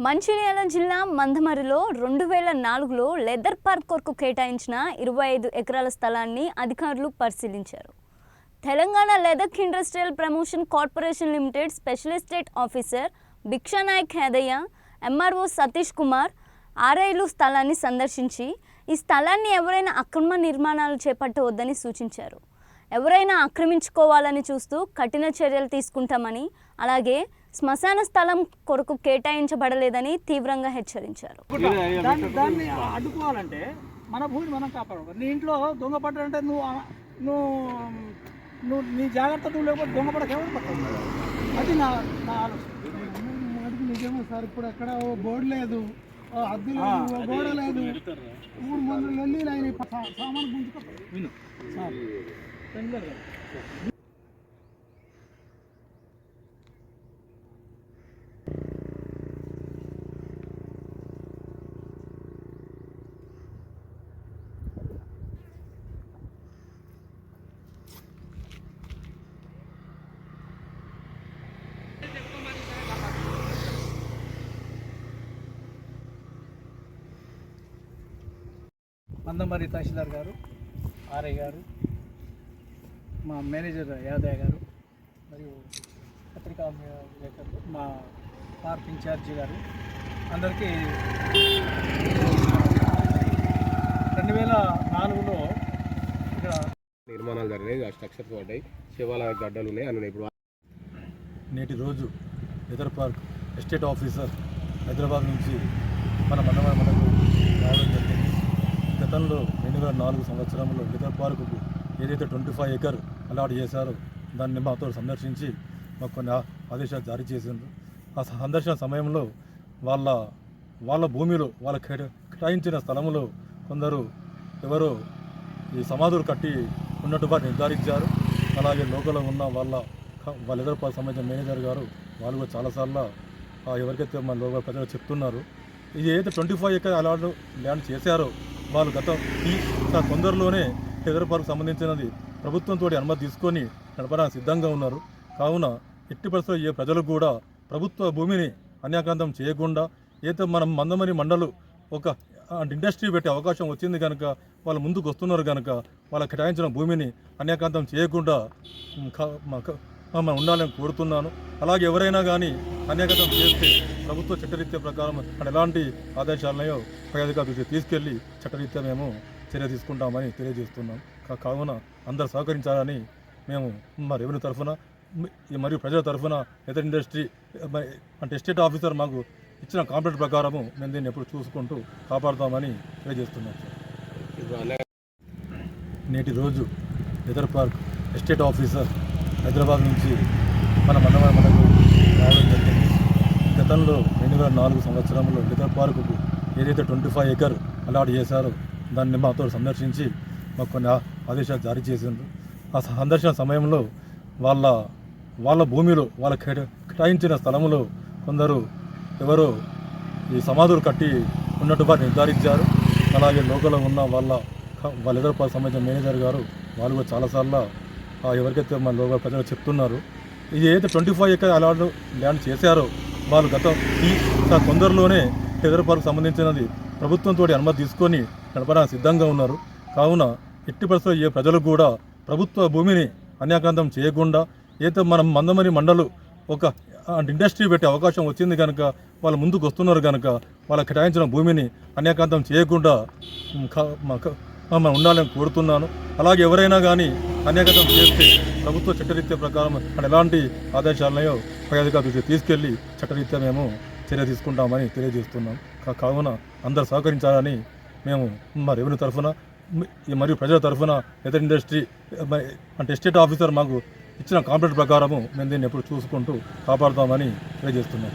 మంచిర్యాల జిల్లా మందమరిలో 2004లో leather park కొరకు కేటాయించిన 25 ఎకరాల స్థలాన్ని అధికారులు పరిశీలించారు. Telangana leather industrial promotion corporation limited special estate officer Bhikshanayak Yadaiah, MRO Satish Kumar ఆర్ఐలు స్థలాన్ని సందర్శించి ఈ స్థలాన్ని ఎవరైనా అక్రమ నిర్మాణాలు చేపట్టవద్దని సూచించారు. ఎవరైనా ఆక్రమించుకోవాలని చూస్తూ కఠిన చర్యలు తీసుకుంటామని, అలాగే శ్మశాన స్థలం కొరకు కేటాయించబడలేదని తీవ్రంగా హెచ్చరించారు. దాన్ని అడ్డుకోవాలంటే మన భూమిని మనం కాపాడాలి. నీ ఇంట్లో దొంగ పడ్డారంటే నువ్వు నీ జాగ్రత్త నువ్వు లేకపోతే దొంగ పడకేమో పడుతుంది. అది నా ఆలోచన. నిజమే సార్. ఇప్పుడు ఎక్కడ బోర్డు లేదు, అద్దె లేదు, గోడ లేదు, 3 మందులు వెళ్ళి ఆయన సామాను గుంజుకోవాలి. విను సార్, మందమరి తహసీల్దార్ గారు, ఆర్ఐ గారు, మా మేనేజర్ యాదయ్య గారు, మరియు పత్రికా విలేకరులు, మా పార్క్ ఇన్ఛార్జి గారు అందరికీ 2004లో ఇక్కడ నిర్మాణాలు జరిగినాయి, స్ట్రక్చర్స్ పడ్డాయి, శివాలయ గడ్డలు ఉన్నాయి అని ఇప్పుడు. నేటి రోజు leather park estate officer Hyderabad నుంచి మన మనకు రావడం జరిగింది. గతంలో 2004 సంవత్సరంలో లెదర్ పార్కుకు ఏదైతే 25 ఎకర్ అలాట్ చేశారో దాన్ని మాతో సందర్శించి మాకు కొన్ని ఆదేశాలు జారీ చేసిండ్రు. ఆ సందర్శన సమయంలో వాళ్ళ భూమిలో వాళ్ళ కేటాయించిన స్థలంలో కొందరు ఎవరో ఈ సమాధులు కట్టి ఉన్నట్టుగా నిర్ధారించారు. అలాగే లోకల్లో ఉన్న వాళ్ళ లెదర్ పార్క్ సంబంధించిన మేనేజర్ గారు వాళ్ళు కూడా చాలాసార్లు ఎవరికైతే మన లోకల్ ప్రజలు చెప్తున్నారు, ఇది ఏదైతే 25 ఎకర్ అలాట్ ల్యాండ్ చేశారో వాళ్ళు ఈ తొందరలోనే లెదర్ పార్క్ సంబంధించినది ప్రభుత్వంతో అనుమతి తీసుకొని నడపడానికి సిద్ధంగా ఉన్నారు. కావున ఎట్టి పరిస్థితుల్లో ఏ ప్రజలు కూడా ప్రభుత్వ భూమిని అన్యాక్రాంతం చేయకుండా, ఏదైతే మనం మందమరి మండలు ఒక ఇండస్ట్రీ పెట్టే అవకాశం వచ్చింది కనుక వాళ్ళు ముందుకు వస్తున్నారు కనుక వాళ్ళ కేటాయించిన భూమిని అన్యాక్రాంతం చేయకుండా మనం ఉండాలని కోరుతున్నాను. అలాగే ఎవరైనా కానీ అన్యాక్రాంతం చేస్తే ప్రభుత్వ చట్టరీత్యా ప్రకారం ఎలాంటి ఆదేశాలనో పై అధికారులు తీసుకెళ్లి చట్టరీత్యా మేము చర్య తీసుకుంటామని తెలియజేస్తున్నాం. కావున అందరూ సహకరించాలని మేము మా రెవెన్యూ తరఫున మరియు ప్రజల తరఫున లెదర్ ఇండస్ట్రీ అంటే ఎస్టేట్ ఆఫీసర్ మాకు ఇచ్చిన కాంప్లైంట్ ప్రకారము మేము దీన్ని ఎప్పుడు చూసుకుంటూ కాపాడుతామని తెలియజేస్తున్నాం. నేటి రోజు leather park estate officer Hyderabad నుంచి మన మనకు రావడం జరిగింది. గతంలో 2004 సంవత్సరంలో లెదర్ పార్కుకు ఏదైతే 25 ఎకర్ అలాట్ చేశారో దాన్ని మాతో సందర్శించి మాకు కొన్ని ఆదేశాలు జారీ చేసిండ్రు. ఆ సందర్శన సమయంలో వాళ్ళ భూమిలో వాళ్ళ కేటాయించిన స్థలంలో కొందరు ఎవరో ఈ సమాధులు కట్టి ఉన్నట్టుగా నిర్ధారించారు. అలాగే లోకల్లో ఉన్న వాళ్ళ లెదర్ పార్క్ సంబంధించిన మేనేజర్ గారు వాళ్ళు కూడా చాలాసార్లు ఎవరికైతే మన లోకల్ ప్రజలు చెప్తున్నారు, ఇది ఏదైతే 25 ఎకర్ అలాట్ ల్యాండ్ చేశారో వాళ్ళు ఈ తొందరలోనే లెదర్ పార్క్ సంబంధించినది ప్రభుత్వంతో అనుమతి తీసుకొని నడపడానికి సిద్ధంగా ఉన్నారు. కావున ఎట్టి పరిస్థితుల్లో ఏ ప్రజలు కూడా ప్రభుత్వ భూమిని అన్యాక్రాంతం చేయకుండా, ఏదైతే మనం మందమరి మండలు ఒక ఇండస్ట్రీ పెట్టే అవకాశం వచ్చింది కనుక వాళ్ళు ముందుకు వస్తున్నారు కనుక వాళ్ళ కేటాయించిన భూమిని అన్యాక్రాంతం చేయకుండా మనం ఉండాలని కోరుతున్నాను. అలాగే ఎవరైనా కానీ అన్యాక్రాంతం చేస్తే ప్రభుత్వ చట్టరీత్యా ప్రకారం ఎలాంటి ఆదేశాలనో పై అధికారులు తీసుకెళ్లి చట్టరీత్యా మేము చర్య తీసుకుంటామని తెలియజేస్తున్నాం. కావున అందరూ సహకరించాలని మేము మా రెవెన్యూ తరఫున మరియు ప్రజల తరఫున లెదర్ ఇండస్ట్రీ అంటే ఎస్టేట్ ఆఫీసర్ మాకు ఇచ్చిన కాంప్లైంట్ ప్రకారము మేము దీన్ని ఎప్పుడు చూసుకుంటూ కాపాడుతామని తెలియజేస్తున్నాం.